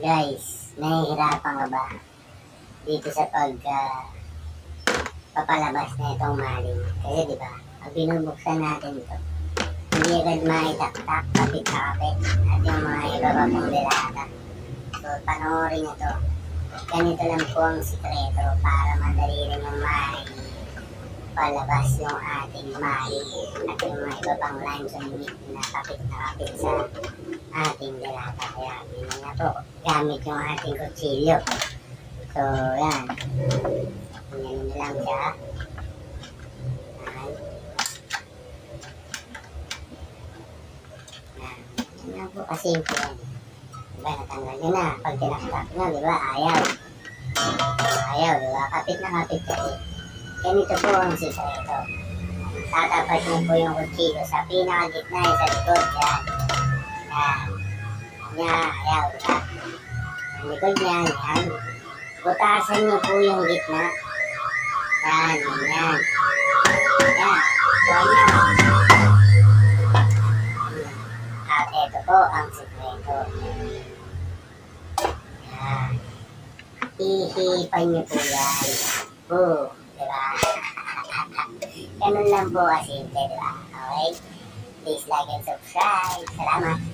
Guys, nahihirapan ka ba dito sa papalabas na itong maling? Kasi diba, pag binubuksan natin ito, hindi agad maitaktak, kapit na kapit, at yung mga iba pa pong delata. So, panoorin nyo to. Ganito lang po ang sikreto para madali rin yung maling palabas yung ating maling at yung mga iba pang lines on meat na kapit sa ating delata. Kaya yun na po, gamit yung ating kutsilyo. So, yan. Ganyan na lang siya. Yan lang po kasimple yan. Diba, natanggal nyo na. Pag tinaktak nyo, diba, ayaw. Ayaw, diba? Kapit na kapit kasi. Ganito po ang sikreto. Tatapat nyo po yung kutsilyo sa pinakagitna, sa likod. Yan. Yan. Yan, ayaw, diba? Ang likod niyan, yan. Butasan niyo po yung gitna. Yan, yan. Yan. Buwan niyo. At ito po ang sikreto. Yan. Ihipan niyo po yan. Boom. Diba? Ganun lang po kasimple, diba? Okay? Please like and subscribe. Salamat.